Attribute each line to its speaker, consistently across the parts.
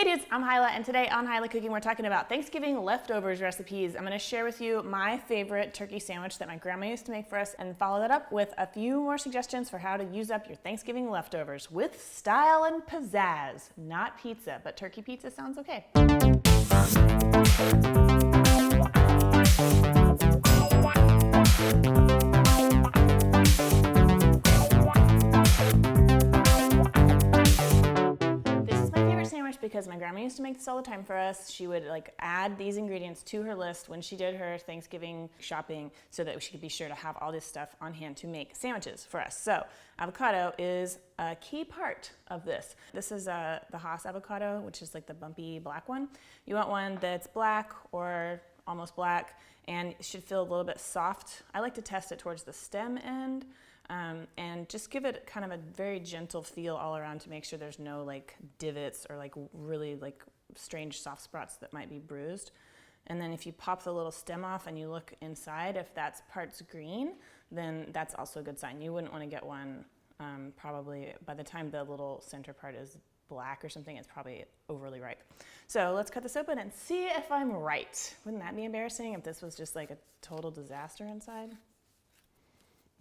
Speaker 1: dudes, I'm Hilah, and today on Hilah Cooking, we're talking about Thanksgiving leftovers recipes. I'm gonna share with you my favorite turkey sandwich that my grandma used to make for us and follow that up with a few more suggestions for how to use up your Thanksgiving leftovers with style and pizzazz. Not pizza, but turkey pizza sounds okay. Because my grandma used to make this all the time for us. She would add these ingredients to her list when she did her Thanksgiving shopping so that she could be sure to have all this stuff on hand to make sandwiches for us. So avocado is a key part of this. This is the Hass avocado, which is like the bumpy black one. You want one that's black or almost black and it should feel a little bit soft. I like to test it towards the stem end. And just give it kind of a very gentle feel all around to make sure there's no divots or really strange soft spots that might be bruised. And then if you pop the little stem off and you look inside, if that's parts green, then that's also a good sign. You wouldn't want to get one probably by the time the little center part is black or something, it's probably overly ripe. So let's cut this open and see if I'm right. Wouldn't that be embarrassing if this was just like a total disaster inside?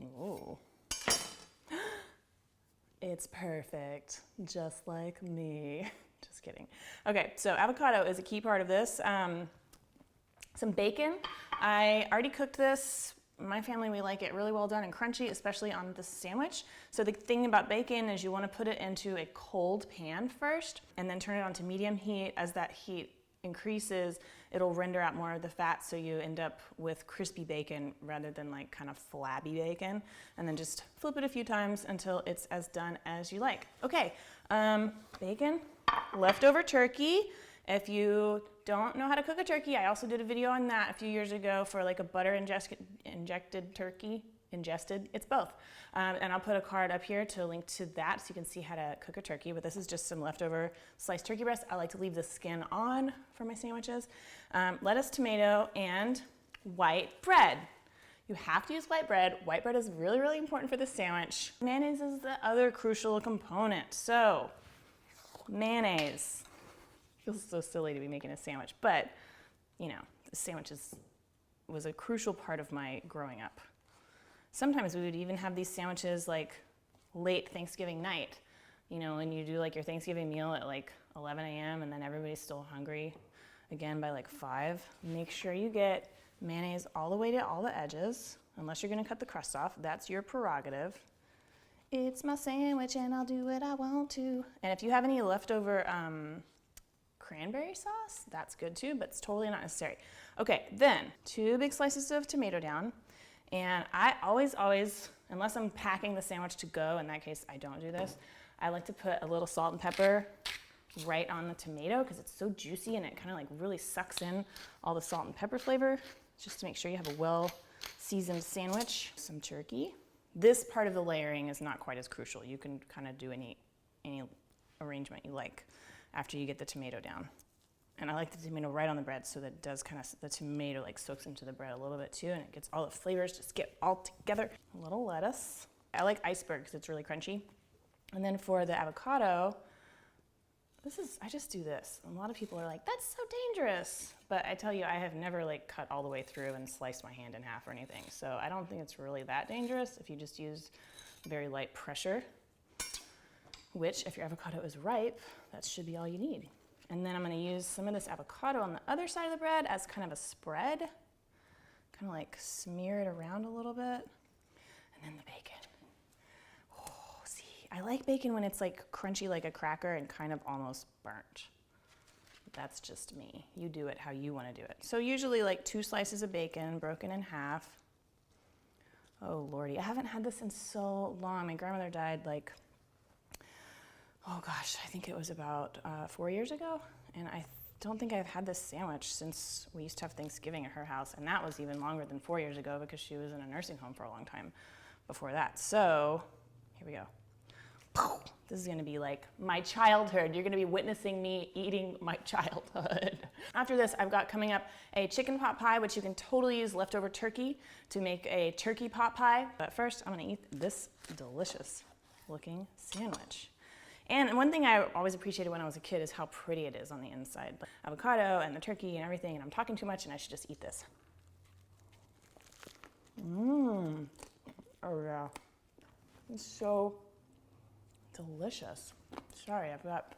Speaker 1: Ooh. It's perfect, just like me. Just kidding. Okay, so avocado is a key part of this. Some bacon. I already cooked this. My family, we like it really well done and crunchy, especially on the sandwich. So the thing about bacon is you want to put it into a cold pan first and then turn it on to medium heat. As that heat increases, it'll render out more of the fat, so you end up with crispy bacon rather than kind of flabby bacon. And then just flip it a few times until it's as done as you like. Okay, bacon, leftover turkey. If you don't know how to cook a turkey, I also did a video on that a few years ago for a butter injected turkey. Ingested, it's both. And I'll put a card up here to link to that so you can see how to cook a turkey, but this is just some leftover sliced turkey breast. I like to leave the skin on for my sandwiches. Lettuce, tomato, and white bread. You have to use white bread. White bread is really, really important for this sandwich. Mayonnaise is the other crucial component. So, mayonnaise. Feels so silly to be making a sandwich, but the sandwich was a crucial part of my growing up. Sometimes we would even have these sandwiches late Thanksgiving night. When you do your Thanksgiving meal at 11 a.m. and then everybody's still hungry again by 5. Make sure you get mayonnaise all the way to all the edges, unless you're gonna cut the crust off. That's your prerogative. It's my sandwich and I'll do what I want to. And if you have any leftover cranberry sauce, that's good too, but it's totally not necessary. Okay, then 2 big slices of tomato down. And I always, unless I'm packing the sandwich to go, in that case I don't do this, I like to put a little salt and pepper right on the tomato because it's so juicy and it kind of really sucks in all the salt and pepper flavor, just to make sure you have a well-seasoned sandwich. Some turkey. This part of the layering is not quite as crucial. You can kind of do any arrangement you like after you get the tomato down. And I like the tomato right on the bread so that it does the tomato soaks into the bread a little bit too, and it gets all the flavors just get all together. A little lettuce. I like Iceberg because it's really crunchy. And then for the avocado, I just do this. A lot of people are like, that's so dangerous. But I tell you, I have never cut all the way through and sliced my hand in half or anything. So I don't think it's really that dangerous if you just use very light pressure, which if your avocado is ripe, that should be all you need. And then I'm going to use some of this avocado on the other side of the bread as kind of a spread. Kind of smear it around a little bit. And then the bacon. Oh, see, I like bacon when it's crunchy like a cracker and kind of almost burnt. That's just me. You do it how you want to do it. So usually 2 slices of bacon broken in half. Oh Lordy, I haven't had this in so long. My grandmother died oh gosh, I think it was about 4 years ago, and I don't think I've had this sandwich since we used to have Thanksgiving at her house, and that was even longer than 4 years ago because she was in a nursing home for a long time before that. So, here we go. This is gonna be my childhood. You're gonna be witnessing me eating my childhood. After this, I've got coming up a chicken pot pie, which you can totally use leftover turkey to make a turkey pot pie. But first, I'm gonna eat this delicious looking sandwich. And one thing I always appreciated when I was a kid is how pretty it is on the inside. Like avocado and the turkey and everything, and I'm talking too much and I should just eat this. Mmm. Oh yeah. It's so delicious. Sorry, I've got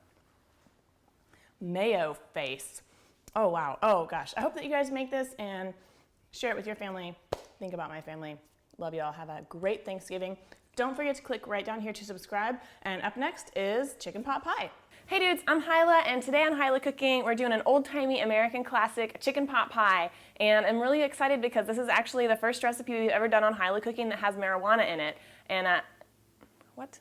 Speaker 1: mayo face. Oh wow. Oh gosh. I hope that you guys make this and share it with your family. Think about my family. Love you all. Have a great Thanksgiving. Don't forget to click right down here to subscribe. And up next is chicken pot pie. Hey dudes, I'm Hilah, and today on Hilah Cooking, we're doing an old-timey American classic chicken pot pie. And I'm really excited because this is actually the first recipe we've ever done on Hilah Cooking that has marijuana in it. And what?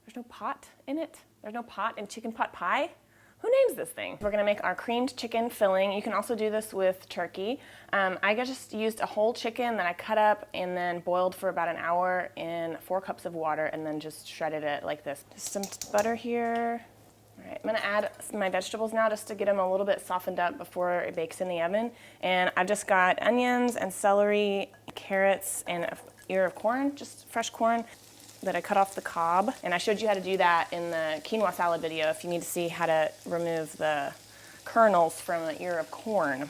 Speaker 1: There's no pot in it? There's no pot in chicken pot pie? Who names this thing? We're gonna make our creamed chicken filling. You can also do this with turkey. I just used a whole chicken that I cut up and then boiled for about an hour in 4 cups of water and then just shredded it like this. Just some butter here. All right, I'm gonna add my vegetables now just to get them a little bit softened up before it bakes in the oven. And I've just got onions and celery, carrots, and an ear of corn, just fresh corn that I cut off the cob. And I showed you how to do that in the quinoa salad video if you need to see how to remove the kernels from an ear of corn.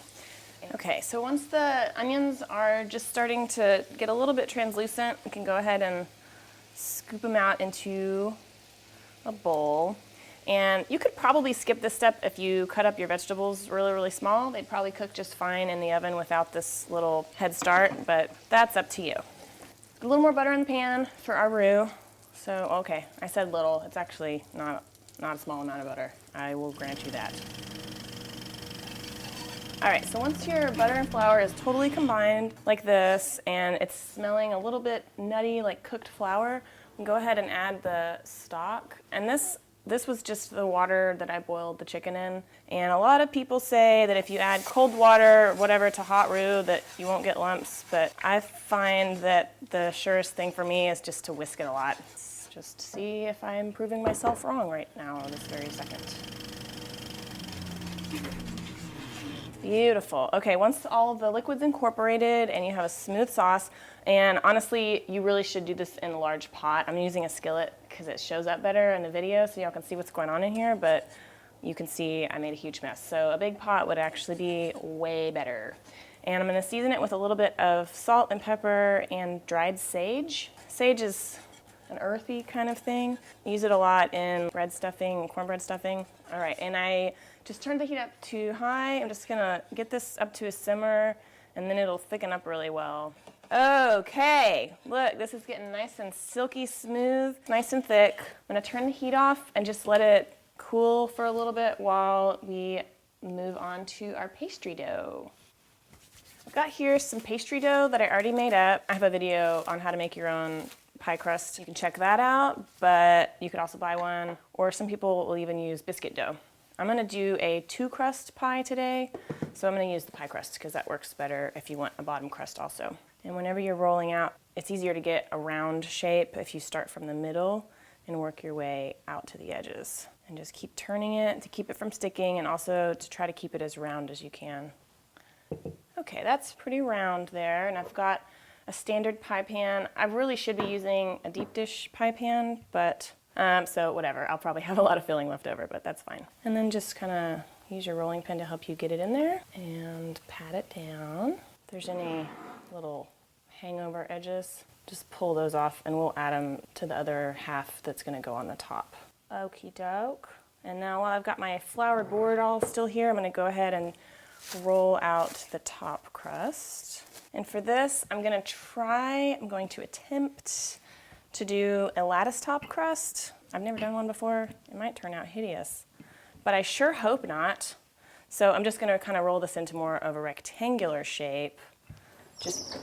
Speaker 1: Okay, so once the onions are just starting to get a little bit translucent, we can go ahead and scoop them out into a bowl. And you could probably skip this step if you cut up your vegetables really, really small. They'd probably cook just fine in the oven without this little head start, but that's up to you. A little more butter in the pan for our roux. So, okay, I said little. It's actually not a small amount of butter. I will grant you that. All right, so once your butter and flour is totally combined like this, and it's smelling a little bit nutty like cooked flour, go ahead and add the stock. And this was just the water that I boiled the chicken in. And a lot of people say that if you add cold water or whatever to hot roux that you won't get lumps, but I find that the surest thing for me is just to whisk it a lot. Just to see if I'm proving myself wrong right now this very second. Beautiful. Okay, once all of the liquid's incorporated and you have a smooth sauce, and honestly, you really should do this in a large pot. I'm using a skillet because it shows up better in the video so y'all can see what's going on in here, but you can see I made a huge mess. So a big pot would actually be way better. And I'm gonna season it with a little bit of salt and pepper and dried sage. Sage is an earthy kind of thing. I use it a lot in bread stuffing and cornbread stuffing. All right, and I just turned the heat up to high. I'm just gonna get this up to a simmer and then it'll thicken up really well. Okay, look, this is getting nice and silky smooth, nice and thick. I'm gonna turn the heat off and just let it cool for a little bit while we move on to our pastry dough. I've got here some pastry dough that I already made up. I have a video on how to make your own pie crust. You can check that out, but you could also buy one, or some people will even use biscuit dough. I'm gonna do a 2-crust pie today, so I'm gonna use the pie crust because that works better if you want a bottom crust also. And whenever you're rolling out, it's easier to get a round shape if you start from the middle and work your way out to the edges. And just keep turning it to keep it from sticking and also to try to keep it as round as you can. Okay, that's pretty round there, and I've got a standard pie pan. I really should be using a deep dish pie pan, but so whatever. I'll probably have a lot of filling left over, but that's fine. And then just kind of use your rolling pin to help you get it in there and pat it down. If there's any little hangover edges, just pull those off and we'll add them to the other half that's gonna go on the top. Okie doke. And now while I've got my flour board all still here, I'm gonna go ahead and roll out the top crust. And for this, I'm going to attempt to do a lattice top crust. I've never done one before. It might turn out hideous, but I sure hope not. So I'm just going to kind of roll this into more of a rectangular shape. Just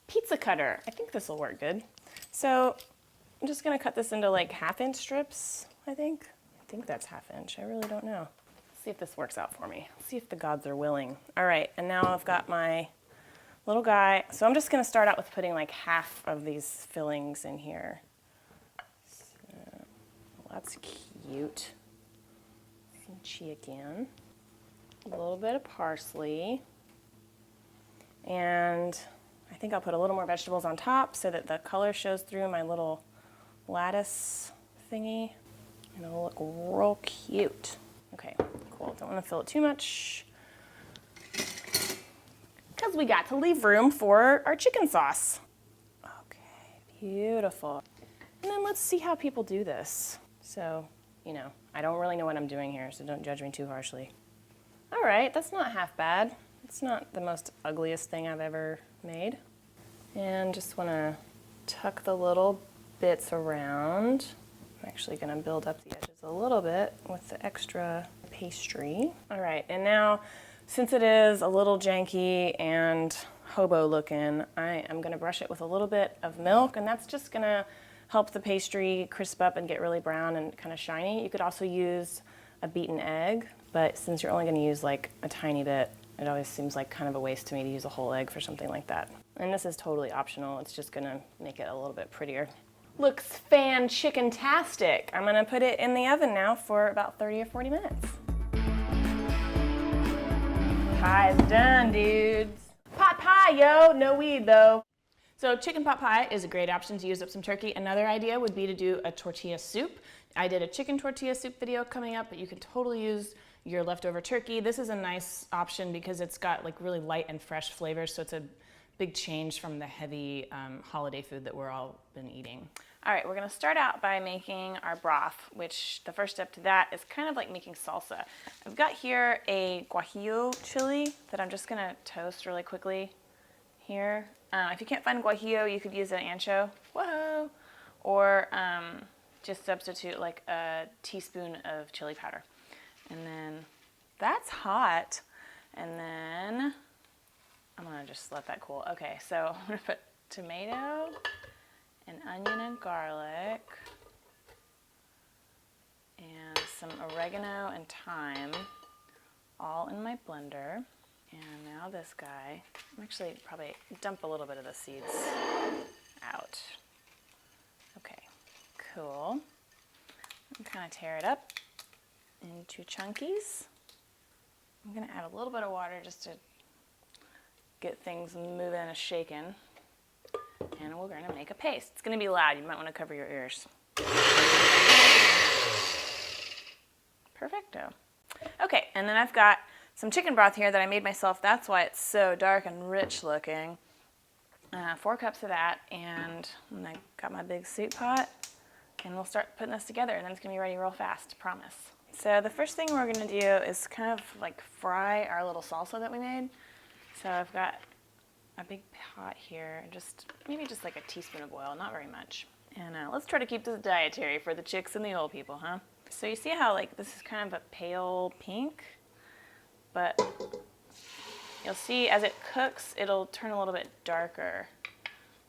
Speaker 1: pizza cutter. I think this will work good. So I'm just going to cut this into like 1/2-inch strips, I think. I think that's 1/2 inch. I really don't know. Let's see if this works out for me. Let's see if the gods are willing. All right, and now I've got my little guy. So I'm just going to start out with putting like half of these fillings in here. So, well, that's cute. Some chicken. A little bit of parsley. And I think I'll put a little more vegetables on top so that the color shows through my little lattice thingy. and it'll look real cute. Okay, cool. Don't want to fill it too much because we got to leave room for our chicken sauce. Okay, beautiful. And then let's see how people do this. So, you know, I don't really know what I'm doing here, so don't judge me too harshly. All right, that's not half bad. It's not the most ugliest thing I've ever made. And just want to tuck the little bits around. I'm actually going to build up the edges a little bit with the extra pastry. All right, and now since it is a little janky and hobo looking, I am going to brush it with a little bit of milk, and that's just going to help the pastry crisp up and get really brown and kind of shiny. You could also use a beaten egg, but since you're only going to use like a tiny bit, it always seems like kind of a waste to me to use a whole egg for something like that. And this is totally optional. It's just going to make it a little bit prettier. Looks fan-chicken-tastic. I'm going to put it in the oven now for about 30 or 40 minutes. Pie's done, dudes. Pot pie, yo! No weed, though. So chicken pot pie is a great option to use up some turkey. Another idea would be to do a tortilla soup. I did a chicken tortilla soup video coming up, but you could totally use your leftover turkey. This is a nice option because it's got like really light and fresh flavors, so it's a big change from the heavy holiday food that we're all been eating. All right, we're gonna start out by making our broth, which the first step to that is kind of like making salsa. I've got here a guajillo chili that I'm just gonna toast really quickly here. If you can't find guajillo, you could use an ancho, whoa, or just substitute like a teaspoon of chili powder. And then that's hot, and then I'm gonna just let that cool. Okay, so I'm gonna put tomato and onion and garlic and some oregano and thyme all in my blender. And now this guy, I'm actually probably dump a little bit of the seeds out. Okay, cool. And kind of tear it up into chunkies. I'm gonna add a little bit of water just to get things moving and shaking. And we're gonna make a paste. It's gonna be loud, you might wanna cover your ears. Perfecto. Okay, and then I've got some chicken broth here that I made myself. That's why it's so dark and rich looking. 4 cups of that, and I got my big soup pot, and we'll start putting this together, and then it's gonna be ready real fast, promise. So the first thing we're gonna do is kind of like fry our little salsa that we made. So I've got a big pot here, maybe just like a teaspoon of oil, not very much. And let's try to keep this dietary for the chicks and the old people, huh? So you see how like this is kind of a pale pink, but you'll see as it cooks, it'll turn a little bit darker.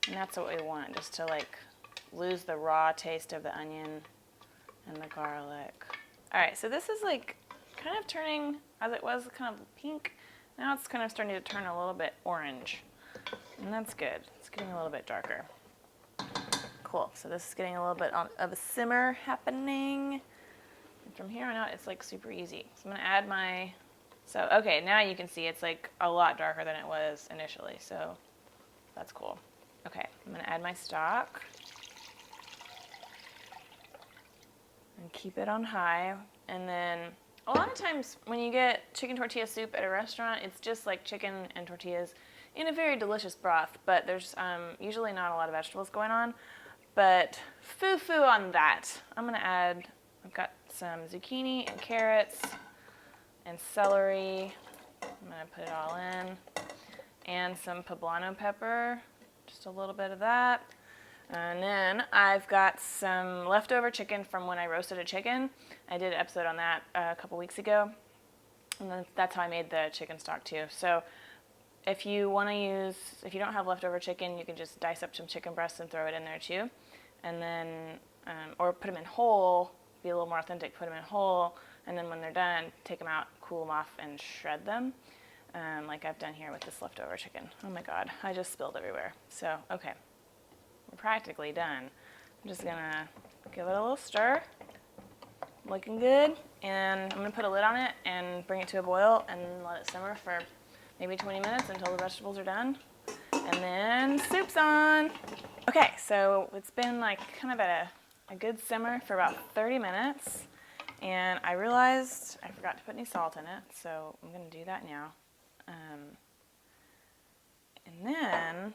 Speaker 1: And that's what we want, just to like lose the raw taste of the onion and the garlic. All right, so this is like kind of turning, as it was kind of pink, now it's kind of starting to turn a little bit orange. And that's good. It's getting a little bit darker. Cool. So this is getting a little bit of a simmer happening. And from here on out, it's like super easy. So I'm going to add my... So, okay, now you can see it's like a lot darker than it was initially. So that's cool. Okay, I'm going to add my stock. And keep it on high. And then a lot of times when you get chicken tortilla soup at a restaurant, it's just like chicken and tortillas in a very delicious broth, but there's usually not a lot of vegetables going on. But foo-foo on that. I'm gonna add, I've got some zucchini and carrots and celery. I'm gonna put it all in. And some poblano pepper, just a little bit of that. And then I've got some leftover chicken from when I roasted a chicken. I did an episode on that a couple weeks ago. And then that's how I made the chicken stock too. So if you don't have leftover chicken, you can just dice up some chicken breasts and throw it in there too. And then, or put them in whole, be a little more authentic, put them in whole. And then when they're done, take them out, cool them off, and shred them. Like I've done here with this leftover chicken. Oh my God, I just spilled everywhere. So, okay. We're practically done. I'm just gonna give it a little stir. Looking good. And I'm gonna put a lid on it and bring it to a boil and let it simmer for maybe 20 minutes until the vegetables are done. And then soup's on. Okay, so it's been like kind of at a good simmer for about 30 minutes. And I realized I forgot to put any salt in it, so I'm going to do that now. And then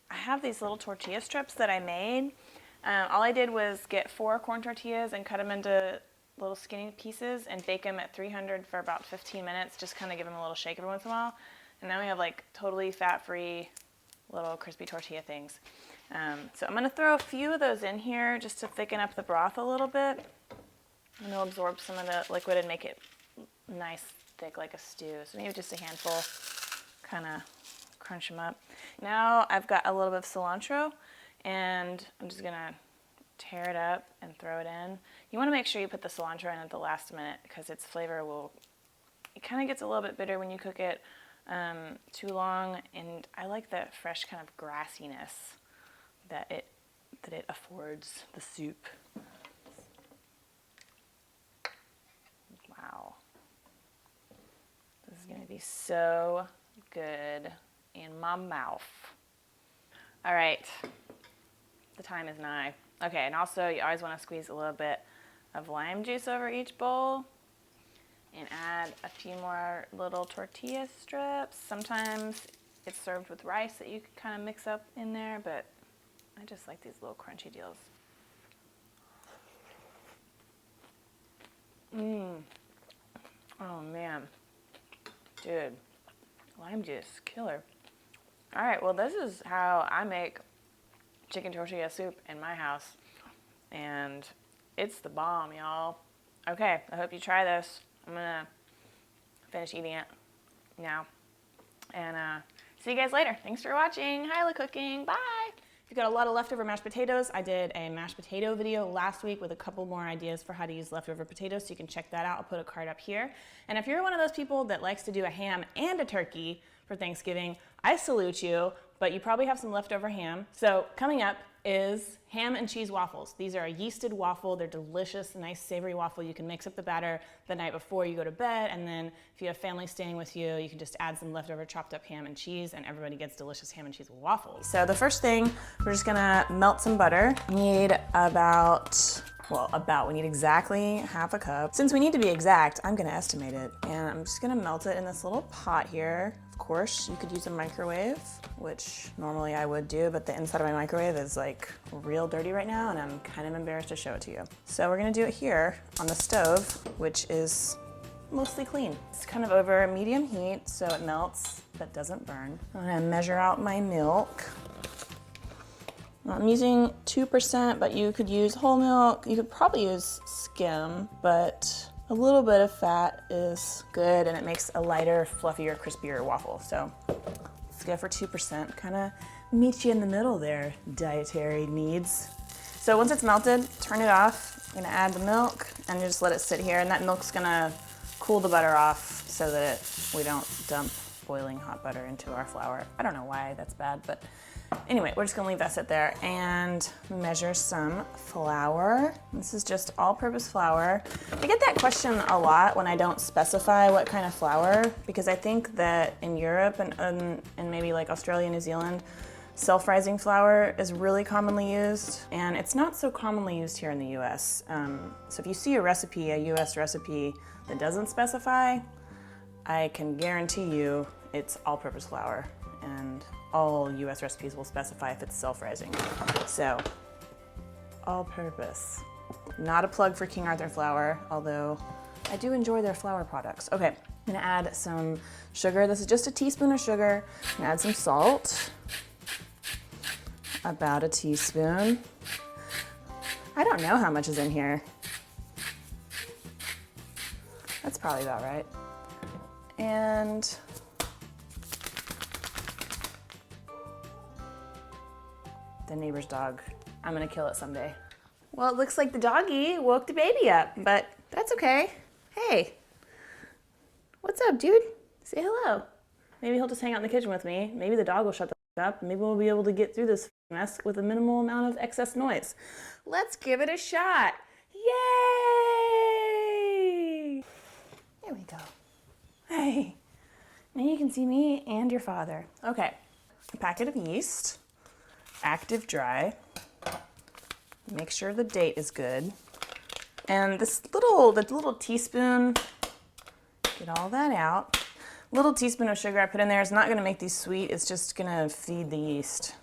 Speaker 1: I have these little tortilla strips that I made. All I did was get 4 corn tortillas and cut them into little skinny pieces and bake them at 300 for about 15 minutes, just kind of give them a little shake every once in a while. And now we have like totally fat-free little crispy tortilla things. So I'm going to throw a few of those in here just to thicken up the broth a little bit. And it'll absorb some of the liquid and make it nice, thick like a stew. So maybe just a handful, kind of crunch them up. Now I've got a little bit of cilantro, and I'm just going to tear it up and throw it in. You want to make sure you put the cilantro in at the last minute because its flavor it kind of gets a little bit bitter when you cook it too long, and I like the fresh kind of grassiness that it affords the soup. Wow. This is going to be so good in my mouth. All right. The time is nigh. Okay, and also you always want to squeeze a little bit of lime juice over each bowl and add a few more little tortilla strips. Sometimes it's served with rice that you can kind of mix up in there, but I just like these little crunchy deals. Oh man, dude, lime juice, killer. All right, well this is how I make chicken tortilla soup in my house, and it's the bomb, y'all. Okay, I hope you try this. I'm gonna finish eating it now, and see you guys later. Thanks for watching Hilah Cooking. Bye. If you got a lot of leftover mashed potatoes, I did a mashed potato video last week with a couple more ideas for how to use leftover potatoes, so you can check that out. I'll put a card up here. And if you're one of those people that likes to do a ham and a turkey for Thanksgiving, I salute you, but you probably have some leftover ham. So coming up is ham and cheese waffles. These are a yeasted waffle. They're delicious, nice savory waffle. You can mix up the batter the night before you go to bed, and then if you have family staying with you, you can just add some leftover chopped up ham and cheese, and everybody gets delicious ham and cheese waffles. So the first thing, we're just gonna melt some butter. We need we need exactly half a cup. Since we need to be exact, I'm gonna estimate it, and I'm just gonna melt it in this little pot here. Of course, you could use a microwave, which normally I would do, but the inside of my microwave is like real dirty right now, and I'm kind of embarrassed to show it to you. So we're gonna do it here on the stove, which is mostly clean. It's kind of over medium heat, so it melts but doesn't burn. I'm gonna measure out my milk. I'm using 2%, but you could use whole milk. You could probably use skim, but a little bit of fat is good, and it makes a lighter, fluffier, crispier waffle. So let's go for 2%. Kind of meet you in the middle there, dietary needs. So once it's melted, turn it off. I'm gonna add the milk and just let it sit here, and that milk's gonna cool the butter off so that we don't dump boiling hot butter into our flour. I don't know why that's bad, but anyway, we're just gonna leave that sit there and measure some flour. This is just all-purpose flour. I get that question a lot when I don't specify what kind of flour, because I think that in Europe and maybe like Australia, New Zealand, self-rising flour is really commonly used, and it's not so commonly used here in the US. So if you see a recipe, a US recipe that doesn't specify, I can guarantee you it's all-purpose flour, and all US recipes will specify if it's self-rising. So, all-purpose. Not a plug for King Arthur flour, although I do enjoy their flour products. Okay, I'm gonna add some sugar. This is just a teaspoon of sugar. I'm gonna add some salt. About a teaspoon. I don't know how much is in here. That's probably about right. And the neighbor's dog. I'm gonna kill it someday. Well, it looks like the doggy woke the baby up, but that's okay. Hey, what's up, dude? Say hello. Maybe he'll just hang out in the kitchen with me. Maybe the dog will shut the f up. Maybe we'll be able to get through this mess with a minimal amount of excess noise. Let's give it a shot. Yay! There we go. Hey, now you can see me and your father. Okay, a packet of yeast. Active dry. Make sure the date is good. And the little teaspoon, get all that out. Little teaspoon of sugar I put in there is not gonna make these sweet, it's just gonna feed the yeast.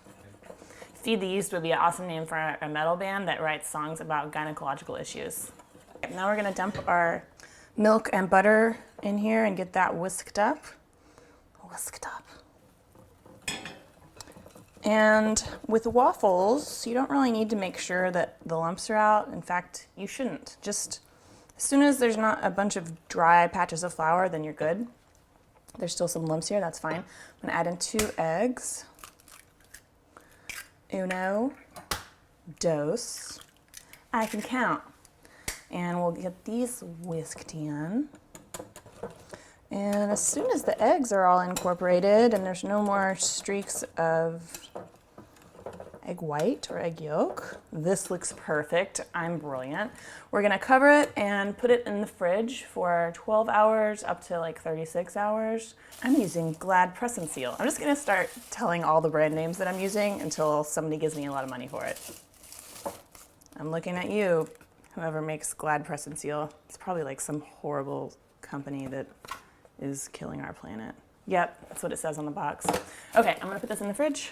Speaker 1: Feed the Yeast would be an awesome name for a metal band that writes songs about gynecological issues. Now we're gonna dump our milk and butter in here and get that whisked up. Whisked up. And with waffles, you don't really need to make sure that the lumps are out. In fact, you shouldn't. Just as soon as there's not a bunch of dry patches of flour, then you're good. There's still some lumps here, that's fine. I'm gonna add in 2 eggs. Uno, dos, I can count. And we'll get these whisked in. And as soon as the eggs are all incorporated and there's no more streaks of egg white or egg yolk, this looks perfect. I'm brilliant. We're gonna cover it and put it in the fridge for 12 hours up to like 36 hours. I'm using Glad Press and Seal. I'm just gonna start telling all the brand names that I'm using until somebody gives me a lot of money for it. I'm looking at you, whoever makes Glad Press and Seal. It's probably like some horrible company that is killing our planet. Yep, that's what it says on the box. Okay, I'm gonna put this in the fridge.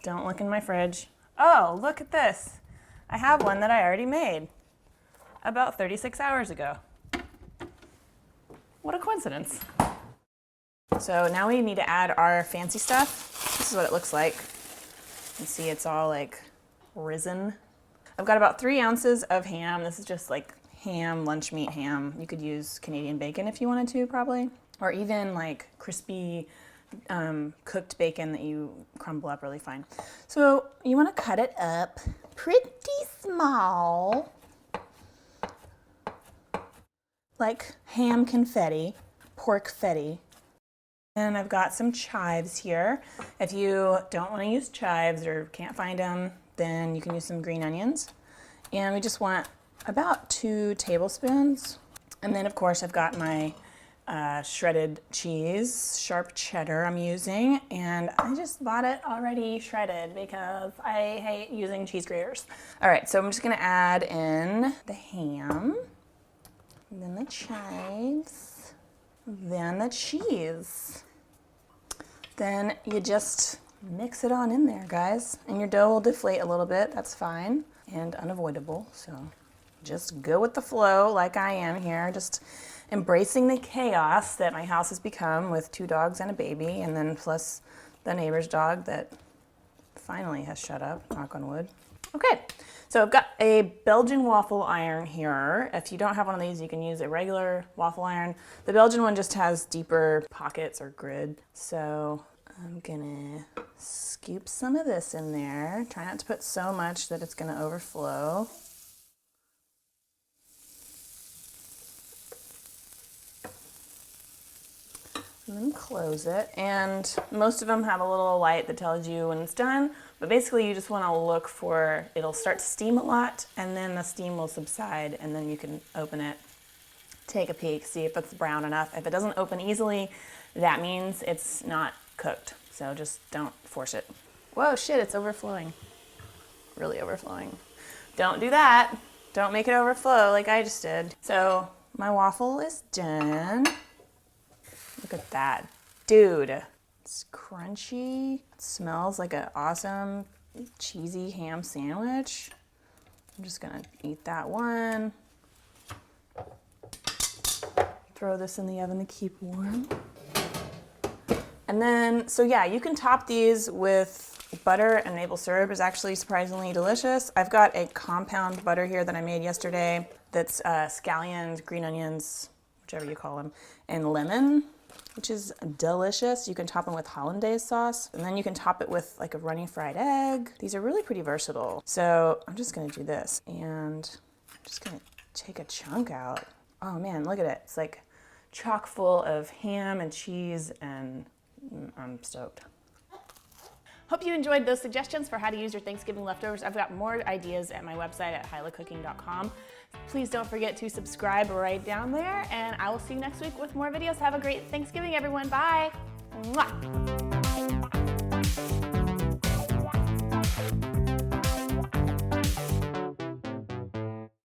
Speaker 1: Don't look in my fridge. Oh, look at this. I have one that I already made about 36 hours ago. What a coincidence. So now we need to add our fancy stuff. This is what it looks like. You see it's all like risen. I've got about 3 ounces of ham. This is just like ham, lunch meat ham. You could use Canadian bacon if you wanted to, probably. Or even like crispy cooked bacon that you crumble up really fine. So you want to cut it up pretty small, like ham confetti, pork fetti. And I've got some chives here. If you don't want to use chives or can't find them, then you can use some green onions. And we just want about 2 tablespoons. And then of course I've got my shredded cheese, sharp cheddar I'm using, and I just bought it already shredded because I hate using cheese graters. All right, so I'm just gonna add in the ham, then the chives, then the cheese. Then you just mix it on in there, guys, and your dough will deflate a little bit. That's fine and unavoidable, so just go with the flow like I am here, just embracing the chaos that my house has become with 2 dogs and a baby, and then plus the neighbor's dog that finally has shut up, knock on wood. Okay, so I've got a Belgian waffle iron here. If you don't have one of these, you can use a regular waffle iron. The Belgian one just has deeper pockets or grid. So I'm gonna scoop some of this in there. Try not to put so much that it's gonna overflow. And then close it, and most of them have a little light that tells you when it's done, but basically you just want to look for, it'll start to steam a lot, and then the steam will subside, and then you can open it, take a peek, see if it's brown enough. If it doesn't open easily, that means it's not cooked, so just don't force it. Whoa, shit, it's overflowing. Really overflowing. Don't do that. Don't make it overflow like I just did. So my waffle is done. Look at that. Dude, it's crunchy. It smells like an awesome cheesy ham sandwich. I'm just gonna eat that one. Throw this in the oven to keep warm. And then, so yeah, you can top these with butter, and maple syrup is actually surprisingly delicious. I've got a compound butter here that I made yesterday that's scallions, green onions, whichever you call them, and lemon, which is delicious. You can top them with hollandaise sauce, and then you can top it with like a runny fried egg. These are really pretty versatile. So I'm just gonna do this, and I'm just gonna take a chunk out. Oh man, look at it. It's like chock full of ham and cheese, and I'm stoked. Hope you enjoyed those suggestions for how to use your Thanksgiving leftovers. I've got more ideas at my website at hilahcooking.com. Please don't forget to subscribe right down there, and I will see you next week with more videos. Have a great Thanksgiving, everyone. Bye. Mwah.